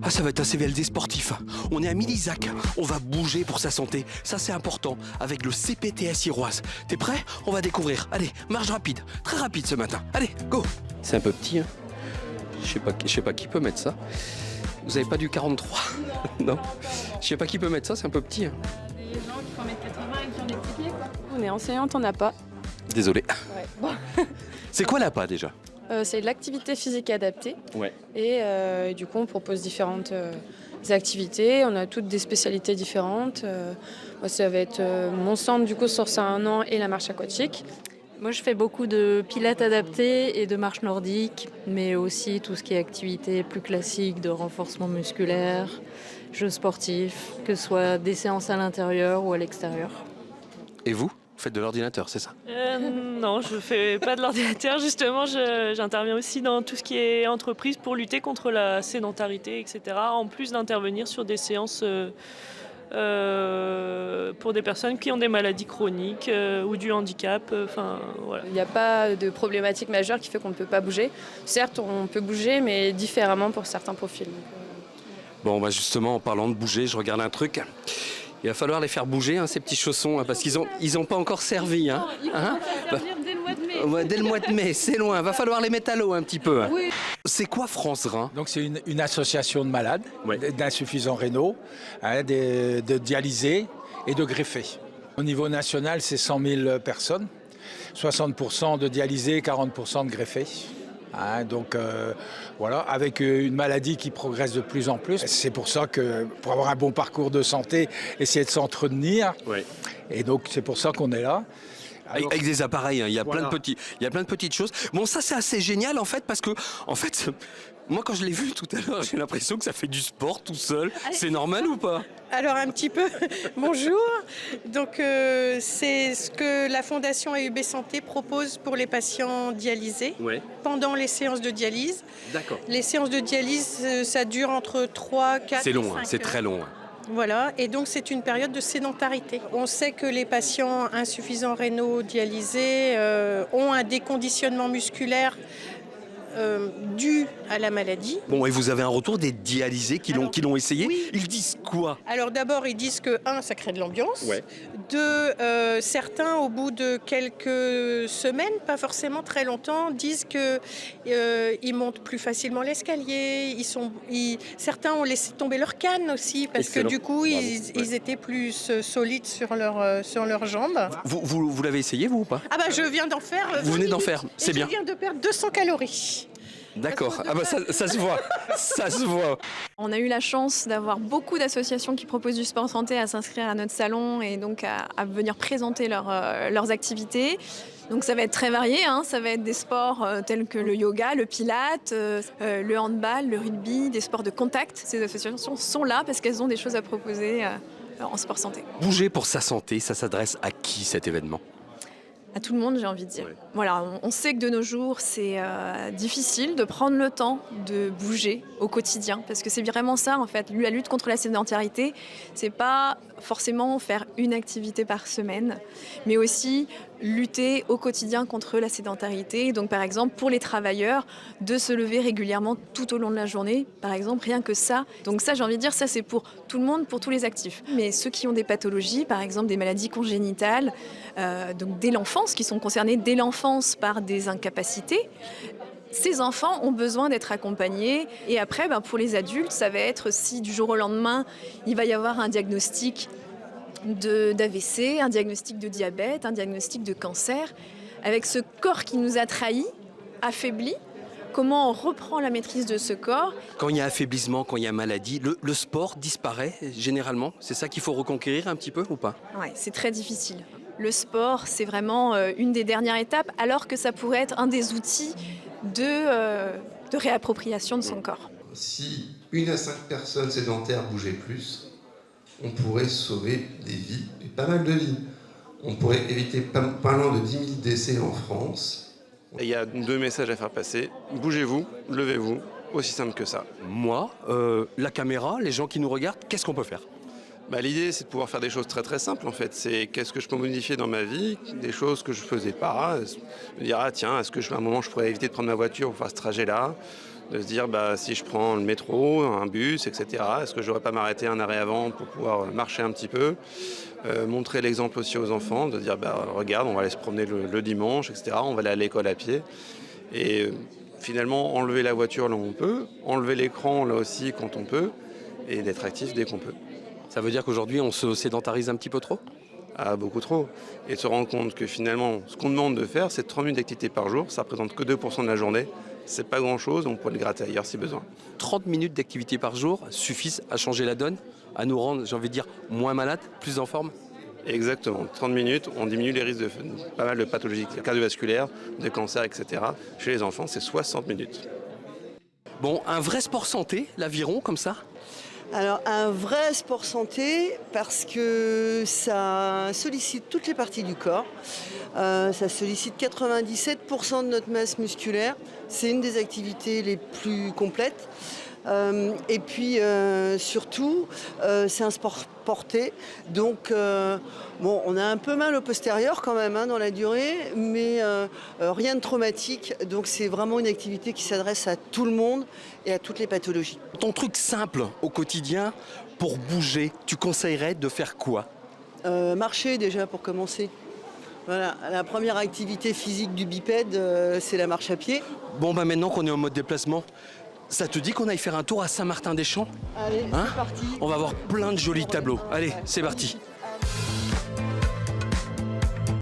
Ah, ça va être un CVLD sportif. On est à Milizac. On va bouger pour sa santé. Ça, c'est important. Avec le CPTS Iroise. T'es prêt? On va découvrir. Allez, marche rapide. Très rapide ce matin. Allez, go. C'est un peu petit, hein. Je sais pas qui peut mettre ça. Vous avez pas du 43? Non. Je sais pas qui peut mettre ça, c'est un peu petit, hein. Des gens qui font 1m80 et qui ont des petits pieds, quoi. On est enseignante, on n'a pas. Désolé. Ouais. Bon. C'est quoi l'APA déjà? C'est de l'activité physique adaptée. Ouais. Et du coup, on propose différentes activités. On a toutes des spécialités différentes. Moi, ça va être mon centre, du coup, sur ça 1 an et la marche aquatique. Moi, je fais beaucoup de pilates adaptés et de marche nordique, mais aussi tout ce qui est activité plus classique de renforcement musculaire, jeux sportifs, que ce soit des séances à l'intérieur ou à l'extérieur. Et vous? Vous faites de l'ordinateur, c'est ça? Non, je fais pas de l'ordinateur. Justement, j'interviens aussi dans tout ce qui est entreprise pour lutter contre la sédentarité, etc. En plus d'intervenir sur des séances pour des personnes qui ont des maladies chroniques ou du handicap. Voilà. Il n'y a pas de problématique majeure qui fait qu'on ne peut pas bouger. Certes, on peut bouger, mais différemment pour certains profils. Bon, bah justement, en parlant de bouger, je regarde un truc. Il va falloir les faire bouger, hein, ces petits chaussons, hein, parce qu'ils ont pas encore servi. Hein. Ils vont faire servir dès le mois de mai. Ouais, dès le mois de mai, c'est loin. Va falloir les mettre à l'eau un petit peu. Hein. Oui. C'est quoi France Rhin? Donc c'est une association de malades, Ouais. d'insuffisants rénaux, de dialysés et de greffés. Au niveau national, c'est 100 000 personnes, 60% de dialysés, 40% de greffés. Donc voilà, avec une maladie qui progresse de plus en plus. C'est pour ça que pour avoir un bon parcours de santé, essayer de s'entretenir. Ouais. Et donc c'est pour ça qu'on est là. Alors, Avec des appareils, hein, il y a voilà. il y a plein de petites choses. Bon, ça c'est assez génial en fait, parce que en fait, moi quand je l'ai vu tout à l'heure, j'ai l'impression que ça fait du sport tout seul. C'est normal ou pas? Alors un petit peu, bonjour. Donc c'est ce que la Fondation AUB Santé propose pour les patients dialysés Ouais. pendant les séances de dialyse. D'accord. Les séances de dialyse, ça dure entre 3, 4 C'est et long, hein, 5 c'est heures. très long. Hein. Voilà, et donc c'est une période de sédentarité. On sait que les patients insuffisants rénaux dialysés ont un déconditionnement musculaire dû à la maladie. Bon, et vous avez un retour des dialysés qui l'ont essayé? oui. Ils disent quoi? Alors d'abord, ils disent que, 1, ça crée de l'ambiance. Ouais. 2, certains, au bout de quelques semaines, pas forcément très longtemps, disent qu'ils montent plus facilement l'escalier. Certains ont laissé tomber leur canne aussi, parce Excellent. que du coup, Bravo. ils étaient plus solides sur leurs jambes. Vous l'avez essayé, vous, ou pas? Ah bah je viens d'en faire. Vous 20 venez d'en minutes. faire, c'est Et bien. Je viens de perdre 200 calories. D'accord. Ah bah ça se voit. Ça se voit. On a eu la chance d'avoir beaucoup d'associations qui proposent du sport santé à s'inscrire à notre salon et donc à venir présenter leurs activités. Donc ça va être très varié, hein. Ça va être des sports tels que le yoga, le pilate, le handball, le rugby, des sports de contact. Ces associations sont là parce qu'elles ont des choses à proposer en sport santé. Bouger pour sa santé, ça s'adresse à qui cet événement? À tout le monde, j'ai envie de dire. Ouais. Voilà, on sait que de nos jours, c'est difficile de prendre le temps de bouger au quotidien, parce que c'est vraiment ça, en fait. La lutte contre la sédentarité, c'est pas forcément faire une activité par semaine, mais aussi lutter au quotidien contre la sédentarité. Donc, par exemple, pour les travailleurs, de se lever régulièrement tout au long de la journée, par exemple, rien que ça. Donc ça, j'ai envie de dire, ça, c'est pour tout le monde, pour tous les actifs. Mais ceux qui ont des pathologies, par exemple, des maladies congénitales, donc dès l'enfance, qui sont concernés dès l'enfance par des incapacités, ces enfants ont besoin d'être accompagnés. Et après, pour les adultes, ça va être si du jour au lendemain, il va y avoir un diagnostic d'AVC, un diagnostic de diabète, un diagnostic de cancer, avec ce corps qui nous a trahis, affaibli, comment on reprend la maîtrise de ce corps. Quand il y a affaiblissement, quand il y a maladie, le sport disparaît généralement. C'est ça qu'il faut reconquérir un petit peu ou pas? Ouais, c'est très difficile. Le sport, c'est vraiment une des dernières étapes, alors que ça pourrait être un des outils de réappropriation de son corps. Si 1 à 5 personnes sédentaires bougeaient plus, on pourrait sauver des vies, et pas mal de vies. On pourrait éviter pas loin de 10 000 décès en France. Et il y a 2 messages à faire passer. Bougez-vous, levez-vous, aussi simple que ça. Moi, la caméra, les gens qui nous regardent, qu'est-ce qu'on peut faire? L'idée, c'est de pouvoir faire des choses très très simples en fait. C'est qu'est-ce que je peux modifier dans ma vie, des choses que je faisais pas. Me dire, tiens, est-ce que à un moment je pourrais éviter de prendre ma voiture pour faire ce trajet-là? De se dire, si je prends le métro, un bus, etc., est-ce que je n'aurais pas m'arrêter un arrêt avant pour pouvoir marcher un petit peu, montrer l'exemple aussi aux enfants, de dire, regarde, on va aller se promener le dimanche, etc., on va aller à l'école à pied. Et finalement, enlever la voiture là où on peut, enlever l'écran là aussi quand on peut, et d'être actif dès qu'on peut. Ça veut dire qu'aujourd'hui, on se sédentarise un petit peu trop ? Ah, beaucoup trop. Et de se rendre compte que finalement, ce qu'on demande de faire, c'est 30 minutes d'activité par jour, ça ne représente que 2% de la journée. C'est pas grand-chose, on pourrait le gratter ailleurs si besoin. 30 minutes d'activité par jour suffisent à changer la donne, à nous rendre, j'ai envie de dire, moins malades, plus en forme ? Exactement. 30 minutes, on diminue les risques de pas mal de pathologies cardiovasculaires, de cancer, etc. Chez les enfants, c'est 60 minutes. Bon, un vrai sport santé, l'aviron, comme ça ? Alors un vrai sport santé parce que ça sollicite toutes les parties du corps, ça sollicite 97% de notre masse musculaire, c'est une des activités les plus complètes. Et puis surtout, c'est un sport porté, donc on a un peu mal au postérieur quand même dans la durée, mais rien de traumatique, donc c'est vraiment une activité qui s'adresse à tout le monde et à toutes les pathologies. Ton truc simple au quotidien, pour bouger, tu conseillerais de faire quoi ? Marcher déjà pour commencer. Voilà, la première activité physique du bipède, c'est la marche à pied. Bon, maintenant qu'on est en mode déplacement, ça te dit qu'on aille faire un tour à Saint-Martin-des-Champs ? Allez, c'est parti. On va voir plein de jolis tableaux. Allez, c'est parti.